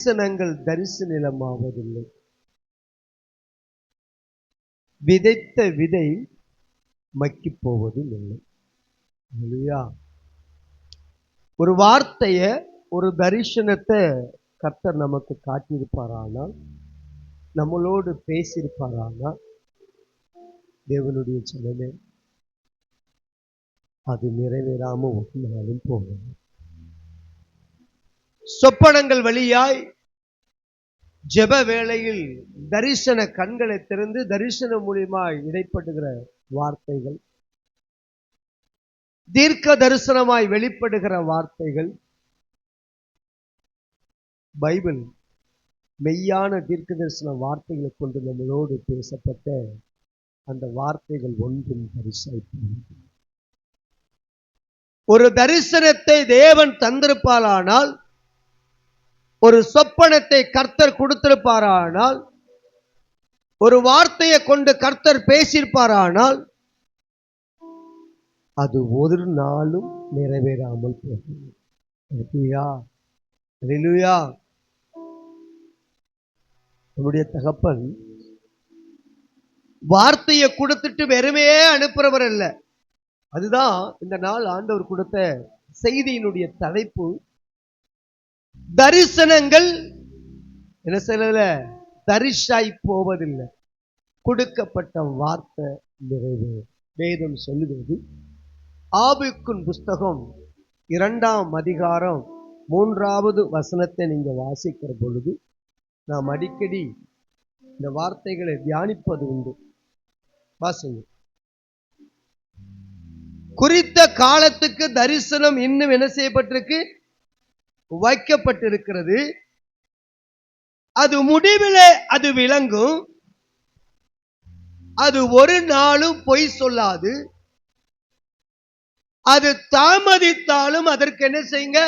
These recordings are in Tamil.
தரிசனங்கள் தரிசனமாவதில்லை. விதைத்த விதை மக்கி போவதும் இல்லை. ஒரு வார்த்தைய, ஒரு தரிசனத்தை கர்த்தர் நமக்கு காட்டியிருப்பாரானால், நம்மளோடு பேசியிருப்பாரானால், தேவனுடைய ஜனமே, அது நிறைவேறாம ஒரு நாளும் போகும். சொப்பனங்கள் வழியாய் ஜெப வேளையில் தரிசன கண்களை திறந்து தரிசனம் மூலியமாய் இடைப்படுகிற வார்த்தைகள், தீர்க்க தரிசனமாய் வெளிப்படுகிற வார்த்தைகள், பைபிள் மெய்யான தீர்க்க தரிசன வார்த்தைகளை கொண்டு நம்மளோடு பேசப்பட்ட அந்த வார்த்தைகள் ஒன்றும் பரிசாய். ஒரு தரிசனத்தை தேவன் தந்திருப்பாரானால், ஒரு சொப்பனத்தை கர்த்தர் கொடுத்திருப்பாரானால், ஒரு வார்த்தையை கொண்டு கர்த்தர் பேசியிருப்பாரானால், அது ஒரு நாளும் நிறைவேறாமல் போகும். நம்முடைய தகப்பன் வார்த்தையை கொடுத்துட்டு வெறுமையே அனுப்புறவர் அல்ல. அதுதான் இந்த நாள் ஆண்டவர் கொடுத்த செய்தியினுடைய தலைப்பு. தரிசனங்கள் என்ன சொல்லல, தரிசாய் போவதில்லை, கொடுக்கப்பட்ட வார்த்தை நிறைவேறும். வேதம் சொல்லுகிறது, ஆபுக்குன் புஸ்தகம் 2ஆம் அதிகாரம் 3வது வசனத்தை நீங்க வாசிக்கிற பொழுது, நாம் அடிக்கடி இந்த வார்த்தைகளை தியானிப்பது உண்டு. வாசிங்க. குறித்த காலத்துக்கு தரிசனம் இன்னும் என்ன செய்யப்பட்டிருக்கு, வைக்கப்பட்டிருக்கிறது. அது முடிவிலே அது விளங்கும். அது ஒரு நாளும் பொய் சொல்லாது. அது தாமதித்தாலும் அதற்கு என்ன செய்யுங்க,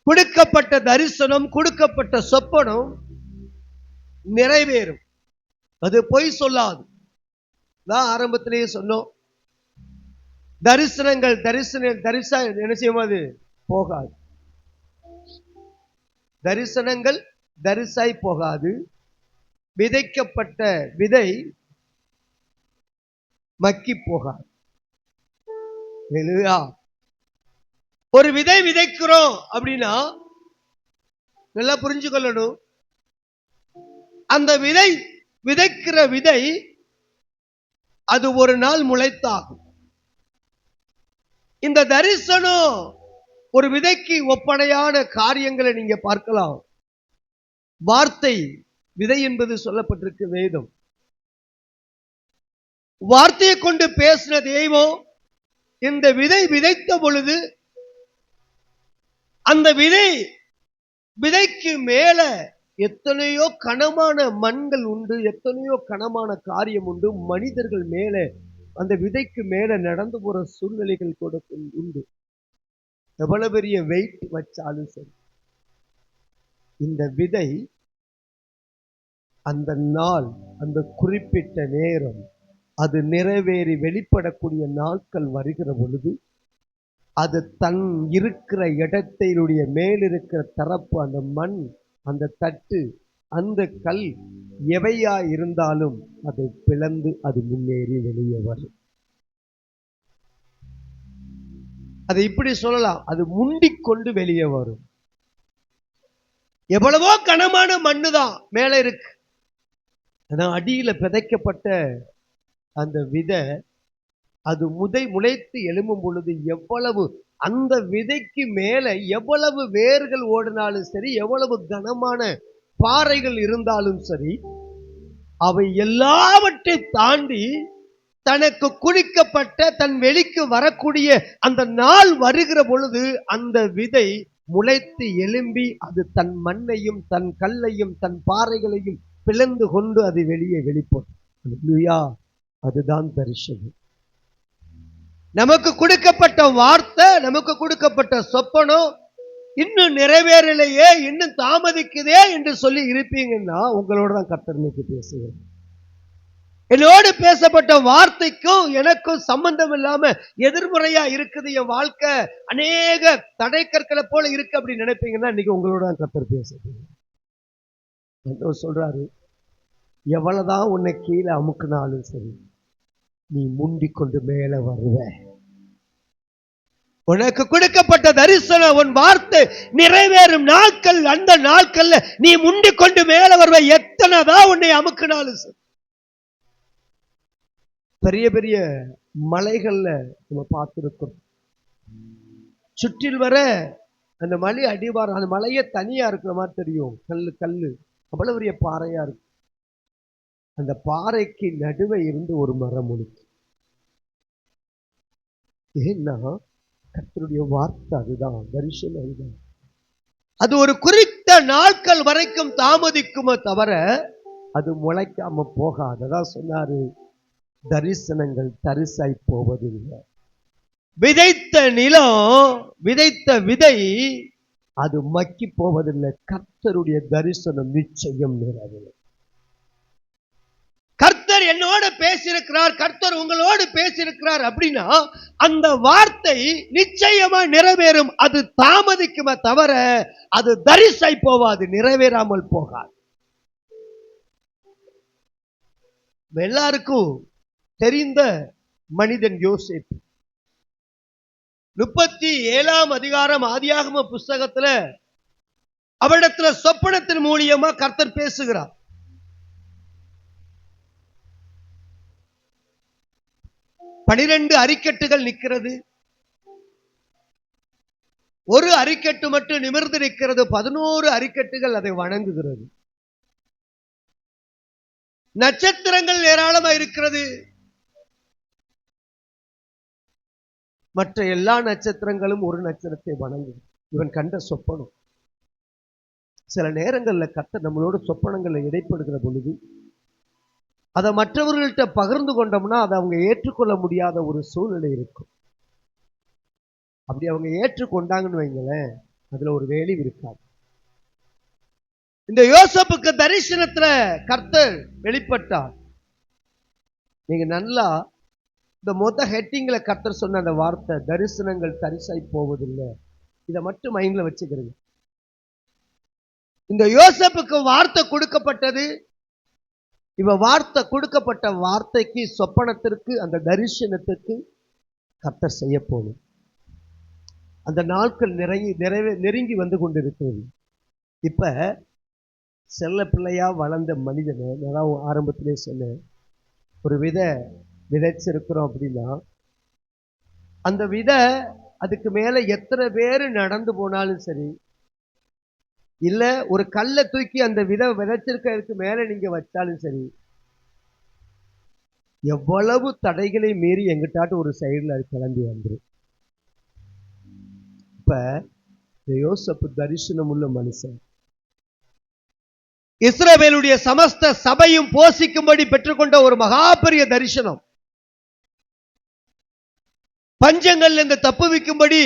கொடுக்கப்பட்ட தரிசனம், கொடுக்கப்பட்ட சொப்பனம் நிறைவேறும். அது பொய் சொல்லாது. நான் ஆரம்பத்திலேயே சொன்னோம், தரிசனங்கள் தரிசா என்ன செய்யாது, போகாது. தரிசனங்கள் தரிசாய் போகாது. விதைக்கப்பட்ட விதை மக்கி போகாது. ஒரு விதை விதைக்கிறோம் அப்படின்னா நல்லா புரிஞ்சு கொள்ளணும். அந்த விதை விதைக்கிற விதை அது ஒரு நாள் முளைத்தாகும். இந்த தரிசனம் ஒரு விதைக்கு ஒப்பனையான காரியங்களை நீங்க பார்க்கலாம். வார்த்தை விதை என்பது சொல்லப்பட்டிருக்கு வேதம். வார்த்தையை கொண்டு பேசின தெய்வம் இந்த விதை விதைத்த பொழுது, அந்த விதைக்கு மேல எத்தனையோ கனமான மண்கள் உண்டு, எத்தனையோ கனமான காரியம் உண்டு. மனிதர்கள் மேல, அந்த விதைக்கு மேல நடந்து போற சூழ்நிலைகள் கூட உண்டு. எவ்வளவு பெரிய வெயிட் வச்சாலும் சரி, இந்த விதை அந்த நாள், அந்த குறிப்பிட்ட நேரம், அது நிறைவேறி வெளிப்படக்கூடிய நாட்கள் வருகிற பொழுது, அது தன் இருக்கிற இடத்தினுடைய மேலிருக்கிற தரப்பு, அந்த மண், அந்த தட்டு, அந்த கல் எவையா இருந்தாலும் அதை பிளந்து அது முன்னேறி வெளியே வரும். அதை இப்படி சொல்லலாம், அது முண்டிக்கொண்டு வெளியே வரும். எவ்வளவோ கனமான மண்ணு தான் மேல இருக்கு. அடியில விதைக்கப்பட்ட அந்த விதை அது முளைத்து எழும்பும் பொழுது எவ்வளவு, அந்த விதைக்கு மேல எவ்வளவு வேர்கள் ஓடினாலும் சரி, எவ்வளவு கனமான பாறைகள் இருந்தாலும் சரி, அவை எல்லாவற்றை தாண்டி தனக்கு குடிக்கப்பட்ட தன் வெளிக்கு வரக்கூடிய அந்த நாள் வருகிற பொழுது, அந்த விதை முளைத்து எழும்பி அது தன் மண்ணையும் தன் கல்லையும் தன் பாறைகளையும் பிளந்து கொண்டு அது வெளியே வெளிப்படும். அதுதான் தரிசனம். நமக்கு கொடுக்கப்பட்ட வார்த்தை, நமக்கு கொடுக்கப்பட்ட சொப்பனம் இன்னும் நிறைவேறலையே, இன்னும் தாமதிக்குதே என்று சொல்லி இருப்பீங்கன்னா, உங்களோட தான் கர்த்தர் இன்னைக்கு பேசுகிறேன். என்னோடு பேசப்பட்ட வார்த்தைக்கும் எனக்கும் சம்பந்தம் இல்லாம எதிர்முறையா இருக்குது என் வாழ்க்கை, அநேக தடை கற்களை போல இருக்கு அப்படின்னு நினைப்பீங்கன்னா இன்னைக்கு உங்களோட கர்த்தர் பேசுறீங்க. சொல்றாரு, எவ்வளவுதான் உன்னை கீழே அமுக்குனாலும் சரி, நீ முண்டிக் கொண்டு மேல வருவ. உனக்கு கொடுக்கப்பட்ட தரிசனம், உன் வார்த்தை நிறைவேறும் நாட்கள், அந்த நாட்கள்ல நீ முண்டிக் கொண்டு மேல வருவ. எத்தனைதான் உன்னை அமுக்குனாலும் சரி. பெரிய பெரிய மலைகள்ல நம்ம பார்த்திருக்கோம், சுற்றில் வர அந்த மலை அடிவாரம், அந்த மலையே தனியா இருக்கிற மாதிரி தெரியும். கல்லு அவ்வளவு பெரிய பாறையா இருக்கு. அந்த பாறைக்கு நடுவே இருந்து ஒரு மரம் ஒழுக்கு. ஏன்னா கர்த்தருடைய வார்த்தை அதுதான், தரிசனம் அதுதான். அது ஒரு குறித்த நாட்கள் வரைக்கும் தாமதிக்குமே தவிர அது முளைக்காம போகாது. அதான் சொன்னாரு, தரிசனங்கள் தரிசாய் போவதில்லை. விதைத்த நிலம், விதைத்த விதை அது மக்கி போவதில்லை. கர்த்தருடைய தரிசனம் நிச்சயம் நிறைவேறும். கர்த்தர் என்னோட பேசியிருக்கிறார், கர்த்தர் உங்களோடு பேசியிருக்கிறார் அப்படின்னா அந்த வார்த்தை நிச்சயமா நிறைவேறும். அது தாமதிக்குமே தவிர அது தரிசாய் போவாது, நிறைவேறாமல் போகாது. எல்லாருக்கும் தெரிந்த மனிதன் யோசேப்பு. 37ஆம் அதிகாரம் ஆதியாகம புஸ்தகத்துல அவரிடத்துல சொப்பனத்தின் மூலியமா கர்த்தர் பேசுகிறார். பனிரெண்டு அரிக்கட்டுகள் நிற்கிறது. ஒரு அரிக்கட்டு மட்டும் நிமிர்ந்து நிற்கிறது. 11 அரிக்கட்டுகள் அதை வணங்குகிறது. நட்சத்திரங்கள் ஏராளமா இருக்கிறது. மற்ற எல்லா நட்சத்திரங்களும் ஒரு நட்சத்திரத்தை வணங்குது. இவன் கண்ட சொப்பனம். சில நேரங்கள்ல கர்த்தர் நம்மளோட சொப்பனங்களை இடைப்படுகிற பொழுது அதை மற்றவர்கள்ட்ட பகிர்ந்து கொண்டோம்னா அதை அவங்க ஏற்றுக்கொள்ள முடியாத ஒரு சூழ்நிலை இருக்கும். அப்படி அவங்க ஏற்றுக்கொண்டாங்கன்னு வைங்களேன், அதுல ஒரு வேலை இருக்காது. இந்த யோசேப்புக்கு தரிசனத்துல கர்த்தர் வெளிப்பட்டார். நீங்க நல்லா இந்த மொத்த ஹெட்டிங்ல கர்த்தர் சொன்ன அந்த வார்த்தை, தரிசனங்கள் தரிசாய் போவதில்லை, இதை மட்டும் மைண்ட்ல வச்சுக்கிறீங்க. இந்த யோசேப்புக்கு வார்த்தை கொடுக்கப்பட்டது. இவ வார்த்தை கொடுக்கப்பட்ட வார்த்தைக்கு, சொப்பனத்திற்கு, அந்த தரிசனத்திற்கு கர்த்தர் செய்ய போகும். அந்த நாட்கள் நெருங்கி வந்து கொண்டிருக்கிறது. இப்ப செல்ல பிள்ளையா வளர்ந்த மனிதனை, நான் ஆரம்பத்திலே சொன்னேன், ஒரு விதைச்சிருக்கிறோம் அப்படின்னா அந்த விதை அதுக்கு மேல எத்தனை பேர் நடந்து போனாலும் சரி, இல்ல ஒரு கல்லை தூக்கி அந்த விதை விதைச்சிருக்கிறதுக்கு மேல நீங்க வச்சாலும் சரி, எவ்வளவு தடைகளை மீறி எங்கிட்டாட்டு ஒரு சைடுல அது கிளம்பி வந்துடும். இப்ப யோசேப்பு தரிசனம் உள்ள மனுஷன். இஸ்ரவேலுடைய சமஸ்த சபையும் போஷிக்கும்படி பெற்றுக்கொண்ட ஒரு மகா பெரிய தரிசனம். பஞ்சங்கள் இருந்து தப்புவிக்கும்படி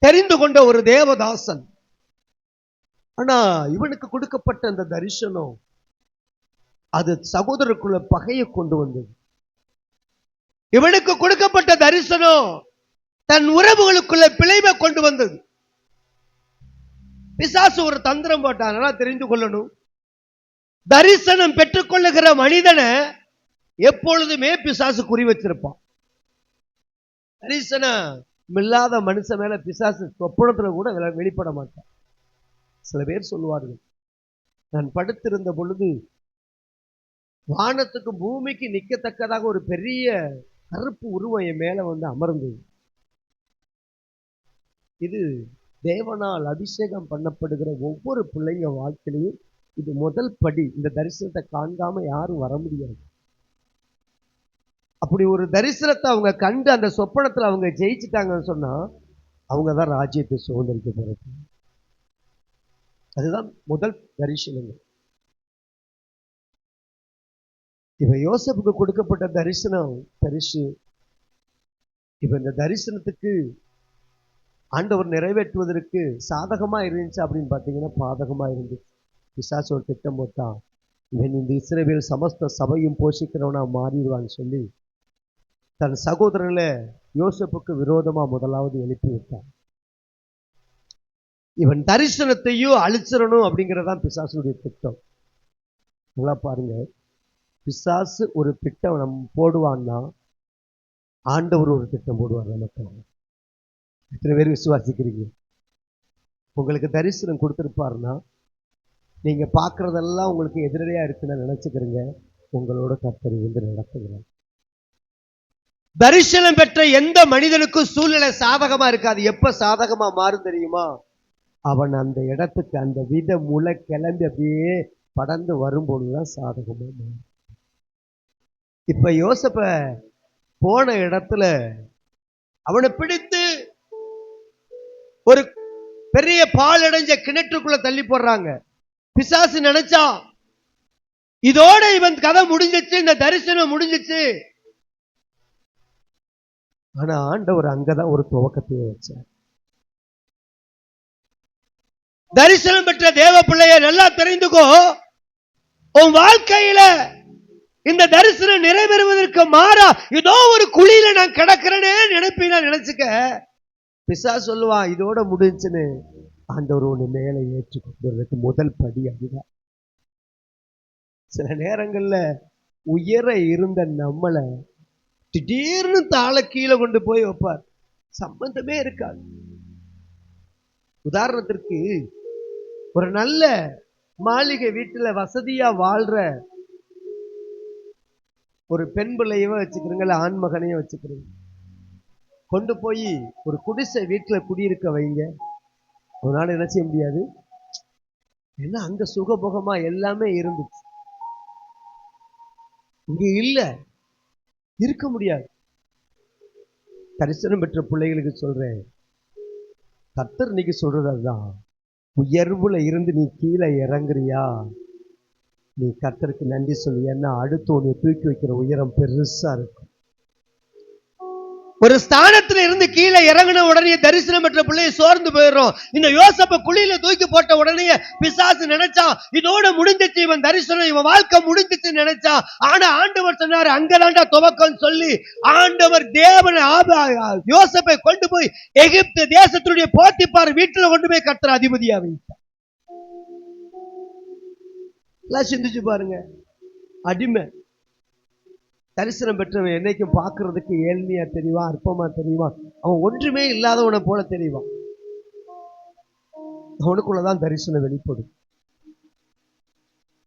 தெரிந்து கொண்ட ஒரு தேவதாசன். ஆனா இவனுக்கு கொடுக்கப்பட்ட அந்த தரிசனம் அது சகோதரருக்குள்ள பகையை கொண்டு வந்தது. இவனுக்கு கொடுக்கப்பட்ட தரிசனம் தன் உறவுகளுக்குள்ள பிழைவை கொண்டு வந்தது. பிசாசு ஒரு தந்திரம் போட்டான், தெரிந்து கொள்ளணும். தரிசனம் பெற்றுக்கொள்ளுகிற மனிதனை எப்பொழுதுமே பிசாசு குறி வச்சிருப்பான். தரிசனம் இல்லாத மனுஷன் மேல பிசாசு சொப்பனத்துல கூட வெளிப்பட மாட்டான். சில பேர் சொல்லுவார்கள், நான் படுத்திருந்த பொழுது வானத்துக்கு பூமிக்கு நிற்கத்தக்கதாக ஒரு பெரிய கருப்பு உருவம் என் மேல வந்து அமர்ந்தது. இது தேவனால் அபிஷேகம் பண்ணப்படுகிற ஒவ்வொரு பிள்ளைங்க வாழ்க்கையிலையும் இது முதல் படி. இந்த தரிசனத்தை காண்காம யாரும் வர முடியாது. அப்படி ஒரு தரிசனத்தை அவங்க கண்டு அந்த சொப்பனத்துல அவங்க ஜெயிச்சுட்டாங்கன்னு சொன்னா அவங்கதான் ராஜ்யத்தை சுதந்திரிக்க போறது. அதுதான் முதல் தரிசனங்கள். இப்ப யோசேப்புக்கு கொடுக்கப்பட்ட தரிசனம் பரிசு. இப்ப இந்த தரிசனத்துக்கு ஆண்டவர் நிறைவேற்றுவதற்கு சாதகமா இருந்துச்சு அப்படின்னு பாத்தீங்கன்னா பாதகமா இருந்துச்சு. பிசாசு ஒரு திட்டம் போட்டான், இவன் இந்த இஸ்ரவேல் சமஸ்த சபையும் போஷிக்கிறவனா மாறிடுவான்னு சொல்லி தன் சகோதரர்களை யோசேப்புக்கு விரோதமா முதலாவது எழுப்பி விட்டான். இவன் தரிசனத்தையும் அழிச்சிடணும் அப்படிங்கிறதான் பிசாசுடைய திட்டம். நல்லா பாருங்க, பிசாசு ஒரு திட்டம் நம்ம போடுவான்னா ஆண்டவர் ஒரு திட்டம் போடுவார் நமக்கு. எத்தனை பேர் விசுவாசிக்கிறீங்க? உங்களுக்கு தரிசனம் கொடுத்துருப்பாருன்னா நீங்க பார்க்கறதெல்லாம் உங்களுக்கு எதிரடையா இருக்குன்னு நினைச்சுக்கிறீங்க. உங்களோட கர்த்தர் இருந்து நடத்துகிறார். தரிசனம் பெற்ற எந்த மனிதனுக்கும் சூழ்நிலை சாதகமா இருக்காது. எப்ப சாதகமா மாறும் தெரியுமா? அவன் அந்த இடத்துக்கு அந்த வித முளை கிளம்பி அப்படியே படர்ந்து வரும்பொழுதுதான் சாதகமா மாறும். இப்ப யோசேப்ப போன இடத்துல அவனை பிடித்து ஒரு பெரிய பால் அடைஞ்ச கிணற்றுக்குள்ள தள்ளி போடுறாங்க. பிசாசு நினைச்சா இதோட இவன் கதை முடிஞ்சிச்சு, இந்த தரிசனம் முடிஞ்சிச்சு. ஆனா ஆண்டவர் அங்கதான் ஒரு துவக்கத்தையே வச்சார். தரிசனம் பெற்ற தேவ பிள்ளைய நல்லா தெரிந்துக்கோ, உன் வாழ்க்கையில இந்த தரிசனம் நிறைவேறுவதற்கு மாறா இதோ ஒரு குழியில நான் கிடக்கிறேனே நினைப்பீனா நினைச்சுக்க. பிசாசு சொல்லுவான் இதோட முடிஞ்சுன்னு. ஆண்டவர் ஒண்ணு மேல ஏற்றி கொண்டு வரதுக்கு முதல் படி அதுதான். சில நேரங்கள்ல உயர இருந்த நம்மளை திடீர்னு தாழ கீழே கொண்டு போய் வைப்பார். சம்பந்தமே இருக்காது. உதாரணத்திற்கு ஒரு நல்ல மாளிகை வீட்டுல வசதியா வாழ்ற ஒரு பெண் பிள்ளையவே வச்சுக்கிறீங்களா, ஆண் மகனையும் வச்சுக்கிறீங்க. கொண்டு போய் ஒரு குடிசை வீட்டுல குடியிருக்க வைங்க. ஒரு நாள் என்ன செய்ய முடியாது. ஏன்னா அங்க சுகபோகமா எல்லாமே இருந்துச்சு. இங்க இல்ல, இருக்க முடியாது. தரிசனம் பெற்ற பிள்ளைகளுக்கு சொல்றேன், கர்த்தர் இன்னைக்கு சொல்றது அதுதான். உயர்வுல இருந்து நீ கீழே இறங்குறியா, நீ கர்த்தருக்கு நன்றி சொல்லு. ஏன்னா அடுத்து உன்னை தூக்கி வைக்கிற உயரம் பெருசா இருக்கும். ஒரு ஸ்தானத்துல இருந்து கீழே இறங்கின உடனே தரிசனம் பெற்ற பிள்ளைய சோர்ந்து போயிடும். இந்த யோசேப்ப குழியில தூக்கி போட்ட உடனே பிசாசு நினைச்சான் இதோட முடிஞ்சிச்சு, இவன் தரிசனம், இவன் வாழ்க்கை முடிஞ்சிச்சு நினைச்சான். ஆனா ஆண்டவர் சொன்னாரு அங்கதான்டா துவக்கம் சொல்லி ஆண்டவர் தேவன் யோசேப்பை கொண்டு போய் எகிப்து தேசத்துடைய போத்திப்பார் வீட்டுல கொண்டு போய் கர்த்தர் அதிபதியா வைத்தார். சிந்திச்சு பாருங்க. அடிமை தரிசனம் பெற்றவன் என்னைக்கும் பார்க்கறதுக்கு ஏழ்மையா தெரியுவான், அற்பமா தெரியுவான். அவன் ஒன்றுமே இல்லாதவனை போல தெரியுவான். அவனுக்குள்ளதான் தரிசனம் வெளிப்படும்.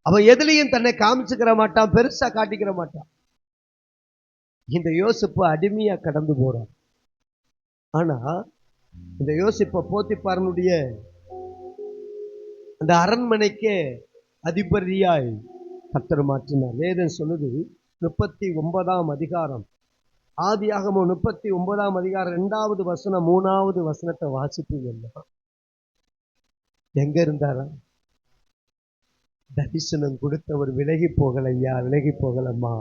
அவன் எதுலையும் தன்னை காமிச்சுக்கிற மாட்டான், பெருசா காட்டிக்கிற மாட்டான். இந்த யோசிப்பு அடிமையா கடந்து போறான். ஆனா இந்த யோசிப்ப போத்திப்பாரனுடைய அந்த அரண்மனைக்கே அதிபதியாய் கர்த்தர் மாற்றினார். வேதம் சொல்லுது 39ஆம் அதிகாரம், ஆதியாகமம் 39ஆம் அதிகாரம் 2வது வசனம் 3வது வசனத்தை வாசிப்பீங்கன்னா எங்க இருந்தாரா? தரிசனம் கொடுத்தவர் விலகி போகலையா, விலகி போகலம்மா.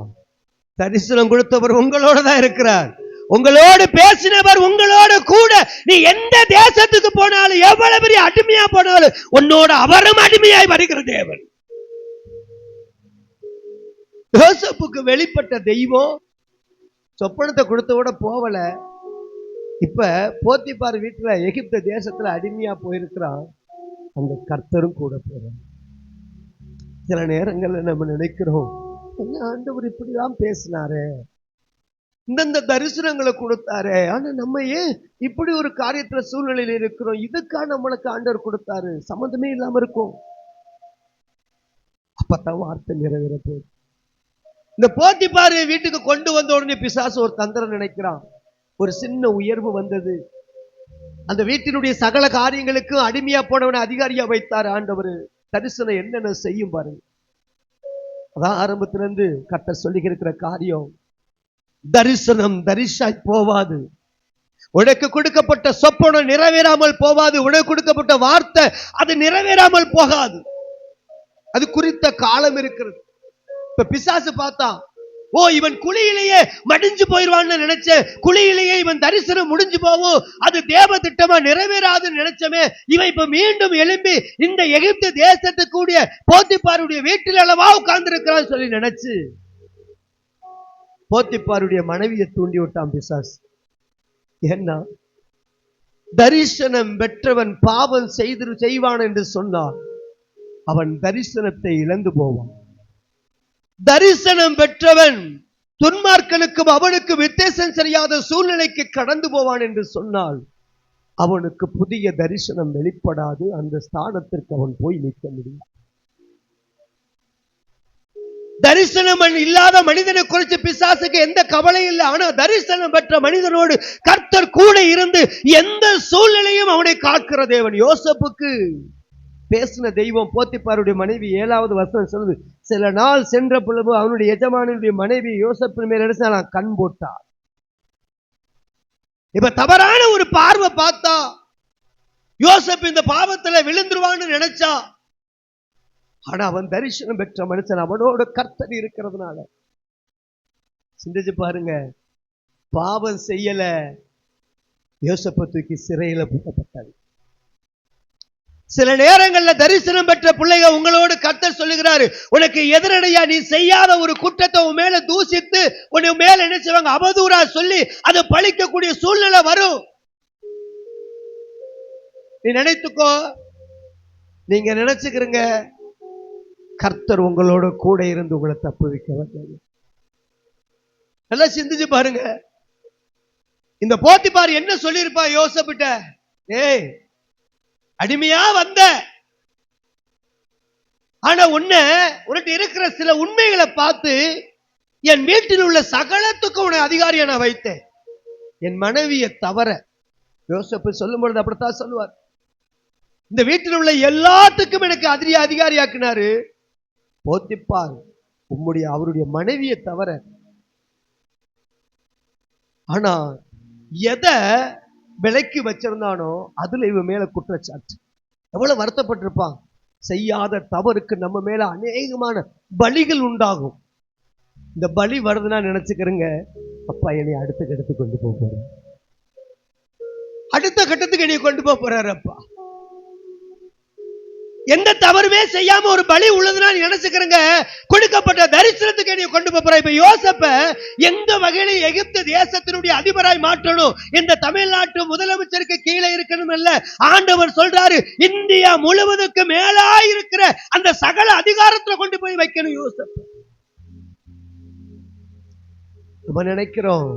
தரிசனம் கொடுத்தவர் உங்களோட தான் இருக்கிறார். உங்களோடு பேசினவர் உங்களோட கூட. நீ எந்த தேசத்துக்கு போனாலும், எவ்வளவு பெரிய அடிமையா போனாலும், உன்னோட அவரும் அடிமையாய் வருகிற தேவன். யோசேப்புக்கு வெளிப்பட்ட தெய்வம் சொப்பனத்தை கொடுத்தவோட போவல. இப்ப போத்திப்பார் வீட்டுல எகிப்து தேசத்துல அடிமையா போயிருக்கிறான். அந்த கர்த்தரும் கூட போறான். சில நேரங்கள்ல நம்ம நினைக்கிறோம், ஆண்டவர் இப்படிதான் பேசினாரு, இந்தந்த தரிசனங்களை கொடுத்தாரு, ஆனா நம்ம ஏன் இப்படி ஒரு காரியத்துல சூழ்நிலையில இருக்கிறோம்? இதுக்கா நம்மளுக்கு ஆண்டவர் கொடுத்தாரு? சம்பந்தமே இல்லாம இருக்கும். அப்பதான் வார்த்தை நிறைவேற போகுது. இந்த போத்திப்பாரு வீட்டுக்கு கொண்டு வந்த உடனே பிசாசு ஒரு தந்திரம் நினைக்கிறான். ஒரு சின்ன உயர்வு வந்தது. அந்த வீட்டினுடைய சகல காரியங்களுக்கும் அடிமையா போனவனை அதிகாரியா வைத்தார் ஆண்டவர். தரிசனம் என்னென்ன செய்யும் பாருங்க. அதான் ஆரம்பத்திலிருந்து கர்த்தர் சொல்லி இருக்கிற காரியம். தரிசனம் தரிசாய் போவாது. உனக்கு கொடுக்கப்பட்ட சொப்பனம் நிறைவேறாமல் போவாது. உனக்கு கொடுக்கப்பட்ட வார்த்தை அது நிறைவேறாமல் போகாது. அது குறித்த காலம் இருக்கிறது. இப்ப பிசாசு பார்த்தா இவன் குழியிலேயே மடிஞ்சு போயிடுவான்னு நினைச்சேன், குழியிலேயே இவன் தரிசனம் முடிஞ்சு போவோம், அது தேவ திட்டமா நிறைவேறாதுன்னு நினைச்சமே, இவன் இப்ப மீண்டும் எழும்பி இந்த எகிப்து தேசத்துக்கு கூடிய போத்திபாருடைய வீட்டில் அளவா உட்கார்ந்து இருக்கிறான்னு சொல்லி நினைச்சு போத்திபாருடைய மனைவியை தூண்டி விட்டான் பிசாசு. ஏன்னா தரிசனம் பெற்றவன் பாவம் செய்வான் என்று சொன்னான், அவன் தரிசனத்தை இழந்து போவான். தரிசனம் பெற்றவன் துன்மார்க்கனுக்கும் அவனுக்கு வித்தியாசம் தெரியாத சூழ்நிலைக்கு கடந்து போவான் என்று சொன்னால் அவனுக்கு புதிய தரிசனம் வெளிப்படாது. அந்த ஸ்தானத்திற்கு அவன் போய் நிற்க முடியும். தரிசனம் இல்லாத மனிதனை குறித்து பிசாசுக்கு எந்த கவலை இல்லை. ஆனா தரிசனம் பெற்ற மனிதனோடு கர்த்தர் கூட இருந்து எந்த சூழ்நிலையும் அவனை காக்கிற தேவன். யோசேப்புக்கு பேசின தெய்வம் போத்திபாருடைய மனைவி 7வது வசனம் சொல்லுது, சில நாள் சென்ற பொழுது அவனுடைய எஜமானுடைய மனைவி யோசேப்பின் மேல் எடுத்து கண் போட்டார். இப்ப தவறான ஒரு பார்வை பார்த்தா யோசேப்பு இந்த பாவத்துல விழுந்துருவான்னு நினைச்சா, ஆனா அவன் தரிசனம் பெற்ற மனுஷன், அவனோட கர்த்தர் இருக்கிறதுனால. சிந்திச்சு பாருங்க, பாவம் செய்யல, யோசேப்பை தூக்கி சிறையில போட்டப்பட்டார். சில நேரங்கள்ல தரிசனம் பெற்ற பிள்ளைங்க உங்களோடு கர்த்தர் சொல்லுகிறாரு, உனக்கு எதிரடையா நீ செய்யாத ஒரு குற்றத்தை உன் மேல தூசித்து உன் மேல நினைச்சவங்க அவதூறா சொல்லி அதை பழிக்கக்கூடிய சூழ்நிலை வரும். நீ நினைத்துக்கோ, நீங்க நினைச்சுக்கிறீங்க கர்த்தர் உங்களோட கூட இருந்து உங்களை தப்பு வைக்க வந்தாங்க. நல்லா சிந்திச்சு பாருங்க. இந்த போத்திபார் என்ன சொல்லியிருப்பா யோசேப்பிட்ட, ஏய் அடிமையா வந்த, ஆனா உன்கிட்ட இருக்கிற சில உண்மைகளை பார்த்து என் வீட்டில் உள்ள சகலத்துக்கும் உன்னை அதிகாரியா நான் வைத்தேன், என் மனைவியை தவிர. யோசேப்பு சொல்லும் பொழுது அப்படித்தான் சொல்லுவார், இந்த வீட்டில் உள்ள எல்லாத்துக்கும் எனக்கு அதிகாரியாக்குனாரு போத்திபார், அவருடைய மனைவியை தவிர. ஆனா எதை விலைக்கு வச்சிருந்தானோ அதுல இவன் மேல குற்றச்சாட்டு. எவ்வளவு வருத்தப்பட்டிருப்பான். செய்யாத தவறுக்கு நம்ம மேல அநேகமான பலிகள் உண்டாகும். இந்த பலி வருதுன்னா நினைச்சுக்கிறேங்க, அப்பா என்னை அடுத்த கட்டத்துக்கு கொண்டு போறாரு, அடுத்த கட்டத்துக்கு என்னை கொண்டு போறாரு அப்பா. எந்த தவறுமே செய்யாம ஒரு பலி உள்ளதுன்னா நினைச்சுக்கிறேங்க, கொடுக்கப்பட்ட தரிசனத்துக்கு என்னை கொண்டு போற. இப்ப யோசேப்ப எந்த வகையில எகிப்து தேசத்தினுடைய அதிபராய் மாற்றணும், இந்த தமிழ்நாட்டு முதலமைச்சருக்கு கீழே இருக்கணும் அல்ல, ஆண்டவர் சொல்றாரு இந்தியா முழுவதுக்கு மேலாய் இருக்கிற அந்த சகல அதிகாரத்துல கொண்டு போய் வைக்கணும் யோசேப்பு. நம்ம நினைக்கிறோம்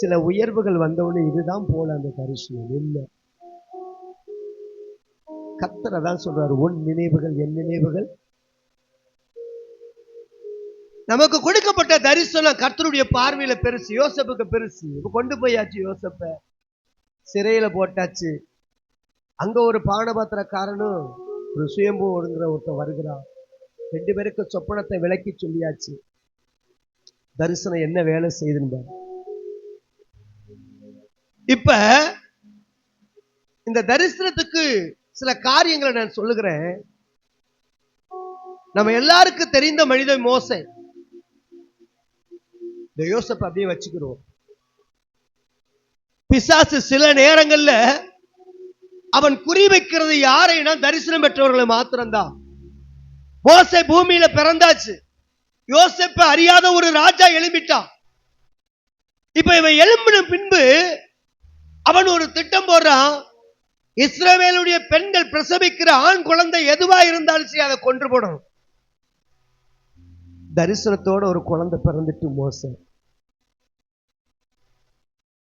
சில உயர்வுகள் வந்தவொடனே இதுதான் போல அந்த தரிசனம் இல்லை. கர்த்தர் தான் சொல்றாரு, உன் நினைவுகள் என் நினைவுகள். நமக்கு கொடுக்கப்பட்ட தரிசனம் கர்த்தருடைய பார்வையில பெருசு, யோசேப்புக்கு பெருசு. இப்ப கொண்டு போயாச்சு, யோசேப்ப சிறையில போட்டாச்சு. அங்க ஒரு பானபாத்திரக்காரனும் ஒரு சுயம்பு ஒருங்கிற ஒருத்தர் வருகிறான். 2 பேருக்கு சொப்பனத்தை விளக்கி சொல்லியாச்சு. தரிசனம் என்ன வேலை செய்யுதுன்னு. இப்ப இந்த தரிசனத்துக்கு சில காரியங்களை நான் சொல்லுகிறேன். நம்ம எல்லாருக்கும் தெரிந்த மனிதன் மோசே. இந்த யோசேப்பை அப்படியே வச்சுக்கிறோம். பிசாசு சில நேரங்கள்ல அவன் குறி வைக்கிறது யாரைனா தரிசனம் பெற்றவர்களை மாத்திரம்தான். மோசே பூமியில பிறந்தாச்சு, யோசேப்பை அறியாத ஒரு ராஜா எழும்பிட்டான். இப்ப இவன் எழும்பின பின்பு அவன் ஒரு திட்டம் போடுறான், இஸ்ரவேலுடைய பெண்கள் பிரசவிக்கிற ஆண் குழந்தை எதுவா இருந்தாலும் சரி அதை கொன்று போடணும். தரிசனத்தோட ஒரு குழந்தை பிறந்துட்டு மோசே.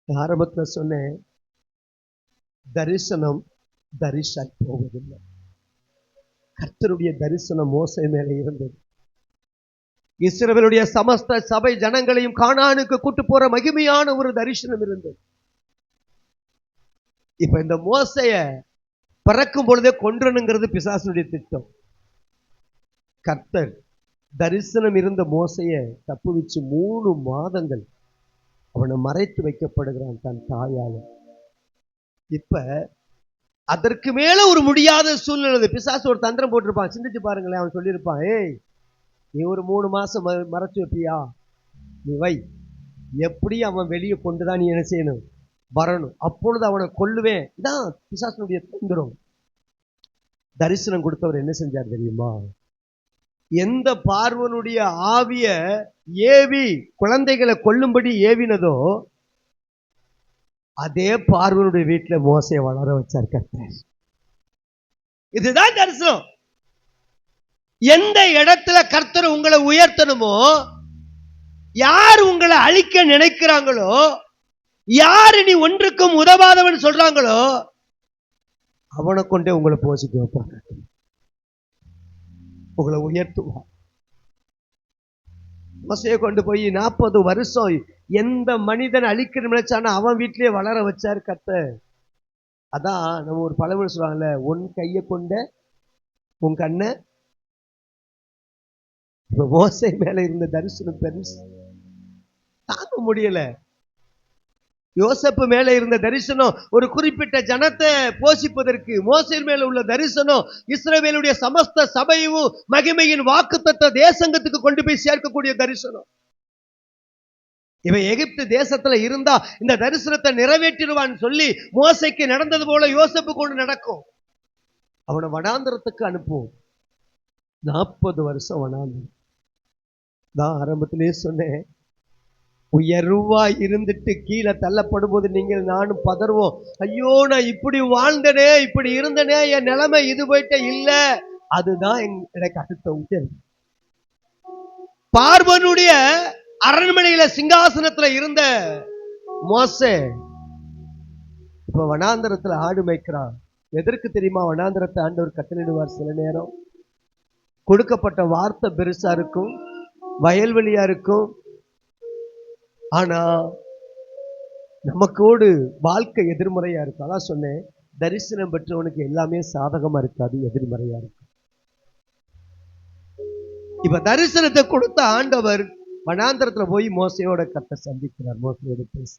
ஆரம்பத்துல சொன்னேன், தரிசனம் தரிசாய் போவதில்லை. கர்த்தருடைய தரிசனம் மோசே மேல இருந்தது. இஸ்ரவேலுடைய சமஸ்த சபை ஜனங்களையும் கானானுக்கு கூட்டு போற மகிமையான ஒரு தரிசனம் இருந்தது. இப்ப இந்த மோசைய பிறக்கும் பொழுதே கொன்றணுங்கிறது பிசாசுடைய திட்டம். கர்த்தர் தரிசனம் இருந்த மோசைய தப்புவிச்சு 3 மாதங்கள் அவனை மறைத்து வைக்கப்படுகிறான் தன் தாயால. இப்ப அதற்கு மேல ஒரு முடியாத சூழ்நிலை. பிசாசு ஒரு தந்திரம் போட்டிருப்பான். சிந்திச்சு பாருங்களேன். அவன் சொல்லியிருப்பான், ஏய் நீ ஒரு 3 மாசம் மறைச்சு வைப்பியா, நீ வை, எப்படி அவன் வெளியே கொண்டுதான் நீ என்ன செய்யணும், வரணும். அப்பொழுது அவனை கொல்லுவேன். இதான் பிசாசனுடைய தந்திரம். தரிசனம் கொடுத்தவர் என்ன செஞ்சார் தெரியுமா? எந்த பார்வனுடைய ஆவிய ஏவி குழந்தைகளை கொல்லும்படி ஏவினதோ அதே பார்வனுடைய வீட்டுல மோசையை வளர வச்சார் கர்த்தர். இதுதான் தரிசனம். எந்த இடத்துல கர்த்தர் உங்களை உயர்த்தணுமோ, யார் உங்களை அழிக்க நினைக்கிறாங்களோ, யாரு நீ ஒன்றுக்கும் உதவாதவன் சொல்றாங்களோ அவனை கொண்டே உங்களை போசிக்க வைப்பாங்க, உங்களை உயர்த்துவான். மோசையை கொண்டு போய் 40 வருஷம் எந்த மனிதன் அழிக்க நினைச்சானோ அவன் வீட்டிலேயே வளர வச்சாரு கர்த்தர். அதான் நம்ம ஒரு பழமொழி சொல்லுவாங்கல்ல, உன் கையை கொண்ட உன் கண்ணை. மோசை மேல இருந்த தரிசனம் பெருசு, தாங்க முடியல. யோசேப்பு மேல இருந்த தரிசனம் ஒரு குறிப்பிட்ட ஜனத்தை போஷிப்பதற்கு, மோசையின் மேல உள்ள தரிசனம் இஸ்ரவேலுடைய சமஸ்த சபையும் மகிமையின் வாக்குத்தத்த தேசங்கத்துக்கு கொண்டு போய் சேர்க்கக்கூடிய தரிசனம். இவன் எகிப்து தேசத்துல இருந்தா இந்த தரிசனத்தை நிறைவேற்றிடுவான்னு சொல்லி மோசைக்கு நடந்தது போல யோசேப்பு கொண்டு நடக்கும். அவனை வனாந்தரத்துக்கு அனுப்புவோம். 40 வருஷம் வனாந்தரம். நான் ஆரம்பத்திலேயே சொன்னேன், உயர்வா இருந்துட்டு கீழே தள்ளப்படும் போது நீங்கள் நானும் பதறுவோம். ஐயோ, நான் இப்படி வாழ்ந்தனே, இப்படி இருந்தனே, என் நிலைமை இது போயிட்ட. இல்ல, அதுதான் எனக்கு அடுத்த உயர்வு. பார்வனுடைய அரண்மனையில சிங்காசனத்துல இருந்த மோசே இப்ப வனாந்தரத்துல ஆடு மேய்க்கிறான். எதற்கு தெரியுமா வனாந்தரத்தை ஆண்டவர் கட்டளையிடுவார்? சில நேரம் கொடுக்கப்பட்ட வார்த்தை பெருசா இருக்கும், வயல்வெளியா இருக்கும். ஆனா நமக்கோடு வாழ்க்கை எதிர்மறையா இருக்கும். அதான் சொன்னேன், தரிசனம் பெற்றவனுக்கு எல்லாமே சாதகமா இருக்காது, எதிர்மறையா இருக்கும். இப்ப தரிசனத்தை கொடுத்த ஆண்டவர் வனாந்தரத்துல போய் மோசையோட கத்த சந்திக்கிறார், மோசையோட பேச.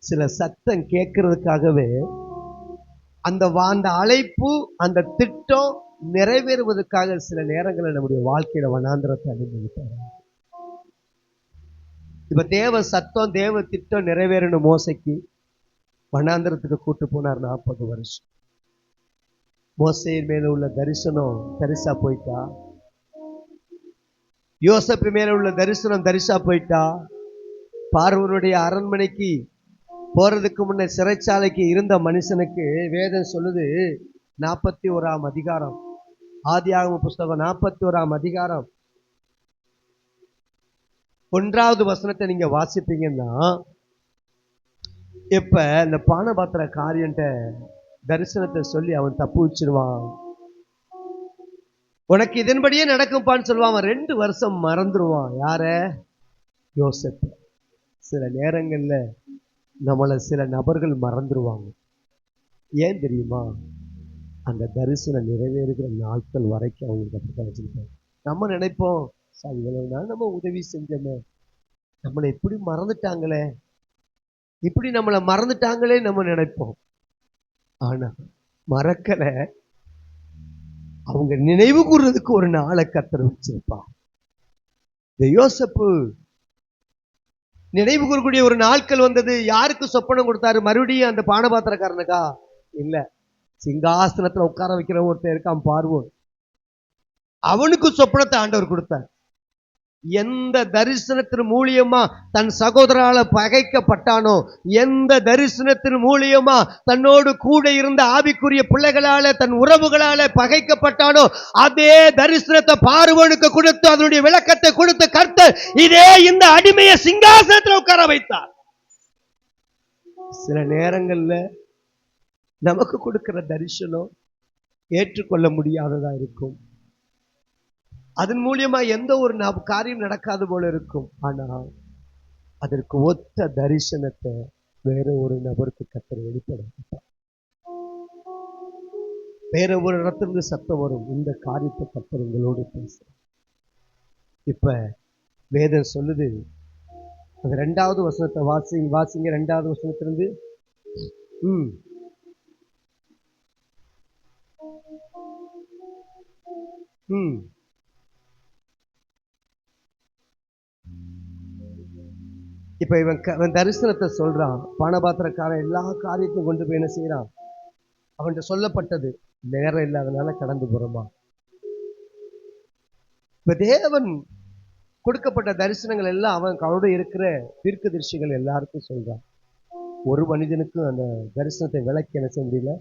சில சத்தம் கேட்கறதுக்காகவே அந்த அழைப்பு, அந்த திட்டம் நிறைவேறுவதற்காக சில நேரங்களில் நம்முடைய வாழ்க்கையில வனாந்தரத்தை அனுபவித்தார். இப்ப தேவ சத்தம், தேவ திட்டம் நிறைவேறணும். மோசைக்கு வனாந்தரத்துக்கு கூட்டு போனார் 40 வருஷம். மோசையின் மேல உள்ள தரிசனம் தரிசா போயிட்டா, யோசேப்பு மேல உள்ள தரிசனம் தரிசா போயிட்டா. பார்வனுடைய அரண்மனைக்கு போறதுக்கு முன்ன சிறைச்சாலைக்கு இருந்த மனுஷனுக்கு வேதம் சொல்லுது, 41ஆம் அதிகாரம், ஆதியாகம புஸ்தகம் 41ஆம் அதிகாரம் 1வது வசனத்தை நீங்க வாசிப்பீங்கன்னா, இப்ப இந்த பானபாத்திர காரியன்ட்ட தரிசனத்தை சொல்லி அவன் தப்பு வச்சிருவான். உனக்கு இதன்படியே நடக்கும்பான்னு சொல்லுவான். அவன் 2 வருஷம் மறந்துடுவான். யார? யோசேப்பு. சில நேரங்கள்ல நம்மளை சில நபர்கள் மறந்துடுவாங்க. ஏன் தெரியுமா? அந்த தரிசனம் நிறைவேறுகிற நாட்கள் வரைக்கும் அவங்களுக்கு அப்படித்தான் வச்சிருப்பாங்க. நம்ம நினைப்போம், இவ்வளவுதான் நம்ம உதவி செஞ்சோமே, நம்மளை இப்படி மறந்துட்டாங்களே, இப்படி நம்மளை மறந்துட்டாங்களே நம்ம நினைப்போம். ஆனா மறக்கல, அவங்க நினைவு கூறுறதுக்கு ஒரு நாளை கர்த்தர் வச்சிருப்பா. இந்த யோசேப்பு நினைவு கூறக்கூடிய ஒரு நாட்கள் வந்தது. யாருக்கு சொப்பனம் கொடுத்தாரு? மறுபடியும் அந்த பானபாத்திரக்காரனுக்கா? இல்ல, சிங்காசனத்துல உட்கார வைக்கிற ஒருத்தர் இருக்கான் பார்வோன், அவனுக்கு சொப்பனத்தை ஆண்டவர் கொடுத்தார். எந்த தரிசனத்தின் மூலியமா தன் சகோதரால பகைக்கப்பட்டானோ, எந்த தரிசனத்தின் மூலியமா தன்னோடு கூட இருந்த ஆவிக்குரிய பிள்ளைகளால, தன் உறவுகளால பகைக்கப்பட்டானோ, அதே தரிசனத்தை பார்வோனுக்கு கொடுத்து அதனுடைய விளக்கத்தை கொடுத்து கர்த்தர் இதே இந்த அடிமையை சிங்காசனத்தில் உட்கார வைத்தார். சில நேரங்கள்ல நமக்கு கொடுக்கிற தரிசனம் ஏற்றுக்கொள்ள முடியாததா இருக்கும். அதன் மூலியமா எந்த ஒரு காரியம் நடக்காது போல இருக்கும். ஆனா அதற்கு ஒத்த தரிசனத்தை வேற ஒரு நபருக்கு கர்த்தர் வெளிப்படுத்த, வேற ஒரு இடத்திலிருந்து சத்தம் வரும், இந்த காரியத்தை கர்த்தர் உங்களோடு பேச. இப்ப வேதம் சொல்லுது, அந்த 2வது வசனத்தை வாசிங்க 2வது வசனத்திலிருந்து. இப்ப இவன் தரிசனத்தை சொல்றான். பானபாத்திரக்காரன் எல்லா காரியத்தையும் கொண்டு போய் என்ன செய்யறான்? அவன்கிட்ட சொல்லப்பட்டது, நேரம் இல்லாதனால கடந்து போறோமா. இப்ப தேவன் கொடுக்கப்பட்ட தரிசனங்கள் எல்லாம் அவனோட இருக்கிற தீர்க்கதரிசிகள் எல்லாருக்கும் சொல்றான். ஒரு மனிதனுக்கும் அந்த தரிசனத்தை விளக்கி என்ன செய்ய முடியல,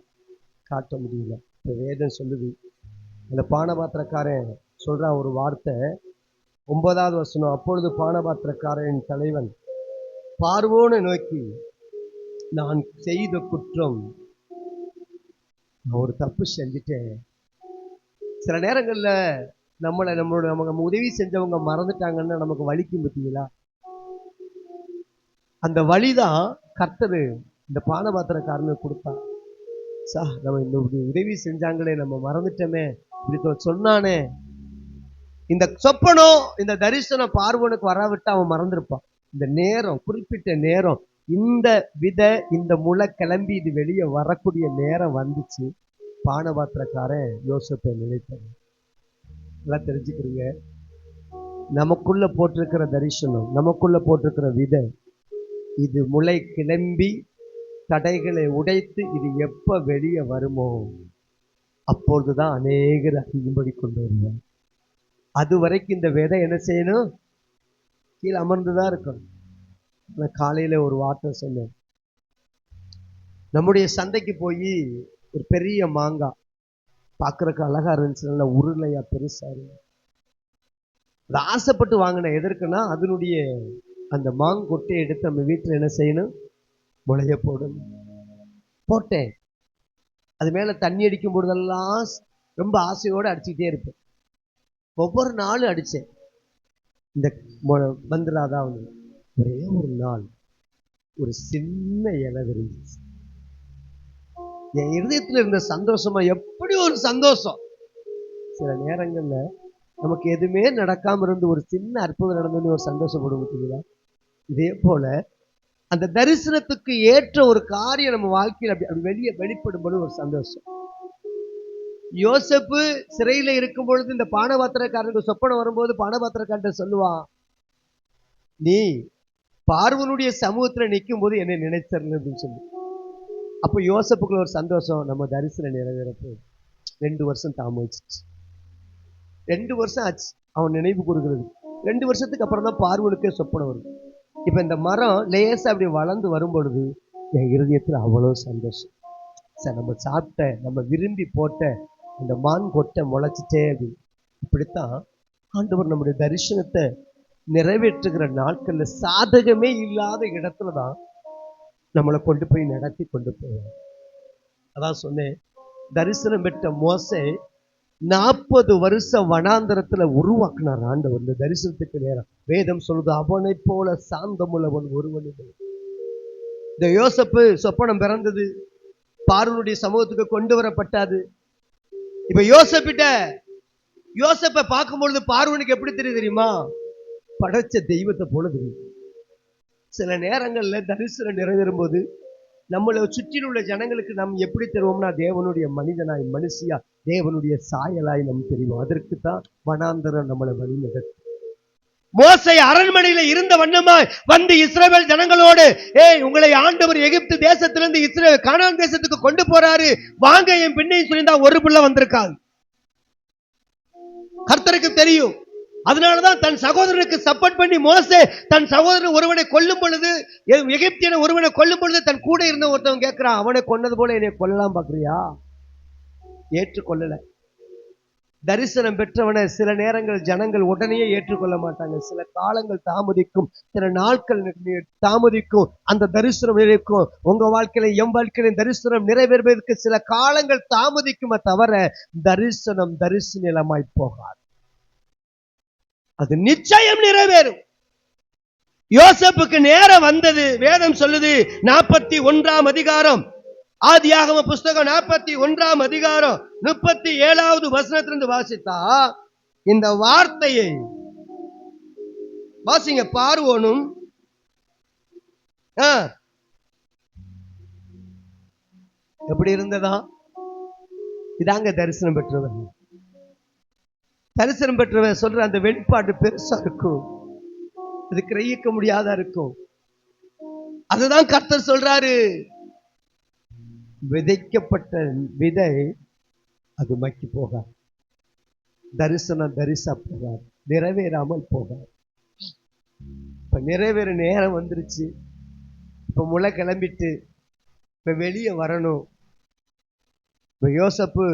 காட்ட முடியல. இப்ப வேதம் சொல்லுது, அந்த பானபாத்திரக்காரன் சொல்றான் ஒரு வார்த்தை, 9வது வசனம். அப்பொழுது பானபாத்திரக்காரன் தலைவன் பார்வோனை நோக்கி, நான் செய்த குற்றம், நான் ஒரு தப்பு செஞ்சுட்டேன். சில நேரங்கள்ல நம்ம உதவி செஞ்சவங்க மறந்துட்டாங்கன்னா நமக்கு வலிக்கும் பார்த்தீங்களா? அந்த வலிதான் கர்த்தர் இந்த பானபாத்திரக்காரனுக்கு கொடுத்தான். நம்ம இந்த உதவி செஞ்சாங்களே, நம்ம மறந்துட்டோமே, இப்படி சொன்னானே. இந்த சொப்பனம், இந்த தரிசனம் பார்வோனுக்கு வராவிட்டு அவன் மறந்துருப்பான். இந்த நேரம், குறிப்பிட்ட நேரம், இந்த முளை கிளம்பி இது வெளியே வரக்கூடிய நேரம் வந்துச்சு. பானபாத்திரக்காரன் யோசேப்பை நினைத்தார். எல்லாம் தெரிஞ்சுக்கிறீங்க, நமக்குள்ள போட்டிருக்கிற தரிசனம், நமக்குள்ள போட்டிருக்கிற விதை, இது முளை கிளம்பி தடைகளை உடைத்து இது எப்ப வெளியே வருமோ அப்பொழுதுதான் அநேகர் அறியும்படி கொண்டு வருவார். அது வரைக்கும் இந்த விதை என்ன செய்யணும்? கீழே அமர்ந்துதான் இருக்கணும். நான் காலையில ஒரு வார்த்தை சொன்னேன். நம்முடைய சந்தைக்கு போய் ஒரு பெரிய மாங்காய் பார்க்கறதுக்கு அழகா இருந்துச்சு, நல்லா உருளையா பெருசா இருக்கு. அதை ஆசைப்பட்டு வாங்கினேன். எதற்குன்னா அதனுடைய அந்த மாங்கொட்டையை எடுத்து நம்ம வீட்டில் என்ன செய்யணும்? முளைய போடணும். போட்டேன். அது மேல தண்ணி அடிக்கும் பொழுதெல்லாம் ரொம்ப ஆசையோடு அடிச்சுக்கிட்டே இருப்பேன். ஒவ்வொரு நாளும் அடிச்சேன். இந்த வந்துடாதான். ஒரே ஒரு நாள் ஒரு சின்ன இலை விரிஞ்சிச்சு. என் இருதயத்துல இருந்த சந்தோஷமா, எப்படி ஒரு சந்தோஷம்! சில நேரங்கள்ல நமக்கு எதுவுமே நடக்காம இருந்து ஒரு சின்ன அற்புதம் நடந்ததுன்னு ஒரு சந்தோஷப்படும் பார்த்தீங்களா? இதே போல அந்த தரிசனத்துக்கு ஏற்ற ஒரு காரியம் நம்ம வாழ்க்கையில் அப்படி வெளிப்படும்போது ஒரு சந்தோஷம். யோசேப்பு சிறையில இருக்கும் பொழுது இந்த பானபாத்திரக்காரனுக்கு சொப்பனம் வரும்போது பானபாத்திரக்காரன் சொல்லுவான், நீ பார்வனுடைய சமூகத்துல நிற்கும் போது என்னை நினைச்சர்ல அப்படின்னு சொல்லி. அப்ப யோசேப்புக்குள்ள ஒரு சந்தோஷம், நம்ம தரிசனம் நிறைவேறப்போ 2 வருஷம் தாமதிச்சிச்சு. 2 வருஷம் ஆச்சு அவன் நினைவு கூறுகிறது. 2 வருஷத்துக்கு அப்புறம் தான் பார்வனுக்கே சொப்பனம் வருது. இப்ப இந்த மரம் லேசா அப்படி வளர்ந்து வரும் பொழுது என் இருதயத்துல அவ்வளவு சந்தோஷம். சார், நம்ம சாப்பிட்ட, நம்ம விரும்பி போட்ட அந்த மான் கொட்டை முளைச்சிட்டே அப்படின்னு. இப்படித்தான் ஆண்டவர் நம்முடைய தரிசனத்தை நிறைவேற்றுகிற நாட்கள்ல சாதகமே இல்லாத இடத்துலதான் நம்மளை கொண்டு போய் நடத்தி கொண்டு போவார். அதான் சொன்னேன், தரிசனம் பெற்ற மோசே 40 வருஷம் வனாந்தரத்துல உருவாக்குனார் ஆண்டவர் இந்த தரிசனத்துக்கு நேரம். வேதம் சொல்லுது, அவனை போல சாந்தமுள்ளவன் ஒருவன் இல்லை. இந்த யோசேப்பு சொப்பனம் பிறந்தது, பார்வனுடைய சமூகத்துக்கு கொண்டு வரப்பட்டாது. இப்ப யோசேப்பை பார்க்கும் பொழுது பார்வனுக்கு எப்படி தெரியுமா? படைச்ச தெய்வத்தை போல தெரியும். சில நேரங்கள்ல தரிசனம் நிறைவேறும் போது நம்மளை சுற்றில் உள்ள ஜனங்களுக்கு நாம் எப்படி தெரிவோம்னா, தேவனுடைய மனிதனாய், மனுஷியா, தேவனுடைய சாயலாய் நம்ம தெரியும். அதற்கு தான் வனாந்தரம் நம்மளை வழி நடத்தும். மோசே அரண்மனையில இருந்த வண்ணமாய் வந்து இஸ்ரவேல் ஜனங்களோடு, உங்களை ஆண்டவர் எகிப்து தேசத்திலிருந்து இஸ்ரவேல் கானான் தேசத்துக்கு கொண்டு போறாரு, வாங்க என் பின்னையும் சொல்லியிருந்தா ஒரு புள்ள வந்திருக்காது. கர்த்தருக்கு தெரியும். அதனாலதான் தன் சகோதரனுக்கு சப்போர்ட் பண்ணி மோசே தன் சகோதரன் ஒருவனை கொல்லும் பொழுது, எகிப்தியனை ஒருவனை கொல்லும் பொழுது தன் கூட இருந்த ஒருத்தவன் கேட்கிறான், அவனை கொன்னது போல என்னை கொல்லலாம் பாக்குறியா? ஏற்றுக்கொள்ளல. தரிசனம் பெற்றவனை சில நேரங்கள் ஜனங்கள் உடனே ஏற்றுக்கொள்ள மாட்டாங்க. சில காலங்கள் தாமதிக்கும், சில நாட்கள் தாமதிக்கும். அந்த தரிசனம் நிறைவேறும். உங்க வாழ்க்கையில, என் வாழ்க்கையில தரிசனம் நிறைவேறுவதற்கு சில காலங்கள் தாமதிக்குமே தவிர தரிசனம் தரிசனமாய் போகாது. அது நிச்சயம் நிறைவேறும். யோசேப்புக்கு நேரம் வந்தது. வேதம் சொல்லுது 41ஆம் அதிகாரம், ஆதியாகம புஸ்தகம் 41ஆம் அதிகாரம் 37வது வசனத்திலிருந்து வாசித்தா இந்த வார்த்தையை வாசிங்க. பார்வோனும் எப்படி இருந்ததா? இதாங்க தரிசனம் பெற்றவன். தரிசனம் பெற்றவன் சொல்ற அந்த வெளிப்பாடு பெருசா இருக்கும், அது கிரகிக்க முடியாதா இருக்கும். அதுதான் கர்த்தர் சொல்றாரு. விதைக்கப்பட்ட விதை அது மக்கி போகாது, தரிசனம் தரிசா போகாது, நிறைவேறாமல் போகாது. இப்ப நிறைவேற நேரம் வந்துருச்சு. இப்ப முளை கிளம்பிட்டு இப்ப வெளியே வரணும். இப்ப யோசப்பு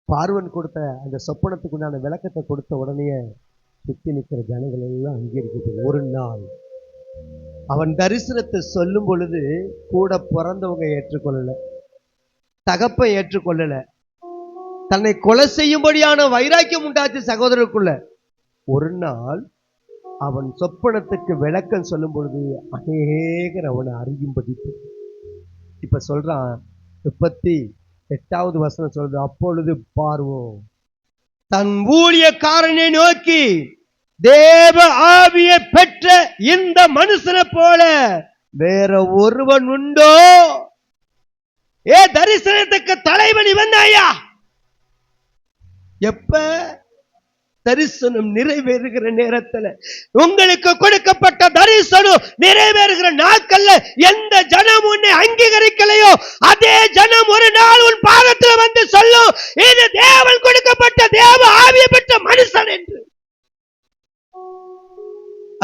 பார்வன் கொடுத்த அந்த சொப்பனத்துக்குண்டான விளக்கத்தை கொடுத்த உடனே சுத்தி நிற்கிற ஜனங்கள் எல்லாம் அங்கீகரிக்கிறது. ஒரு நாள் அவன் தரிசனத்தை சொல்லும் பொழுது கூட பிறந்தவங்க ஏற்றுக்கொள்ளல, தகப்பன் ஏற்றுக்கொள்ளல, தன்னை கொலை செய்யும்படியான வைராக்கியம் உண்டாச்சு சகோதரருக்குள்ள. ஒரு நாள் அவன் சொப்பனத்துக்கு விளக்கம் சொல்லும் பொழுது அநேகர் அவனை அறியும்படி. இப்ப சொல்றான் 38வது வசனம் சொல்றது, அப்பொழுது பார்வோம் தன் ஊழியக்காரனை நோக்கி, தேவ ஆவியை பெற்ற இந்த மனுஷனை போல வேற ஒருவன் உண்டோ? தரிசனத்துக்கு தலைவன் இவன் ஐயா. எப்ப தரிசனம் நிறைவேறுகிற நேரத்துல, உங்களுக்கு கொடுக்கப்பட்ட தரிசனம் நிறைவேறுகிற நாட்கள்ல எந்த ஜனம் உன்னை அங்கீகரிக்கலையோ அதே ஜனம் ஒரு நாள் உன் பாதத்தில் வந்து சொல்லும், இது தேவன் கொடுக்கப்பட்ட தேவ ஆவியை பெற்ற மனுஷன் என்று.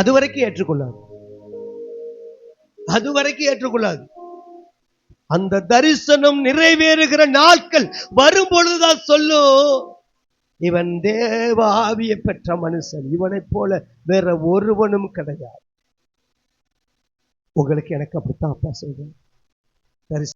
அதுவரைக்கும் ஏற்றுக்கொள்ளாது, அதுவரைக்கும் ஏற்றுக்கொள்ளாது. அந்த தரிசனம் நிறைவேறுகிற நாட்கள் வரும் பொழுதுதான் சொல்லும், இவன் தேவ ஆவியை பெற்ற மனுஷன், இவனை போல வேற ஒருவனும் கிடையாது. உங்களுக்கு எனக்கு அப்படித்தான் அப்பா சொல்றேன்.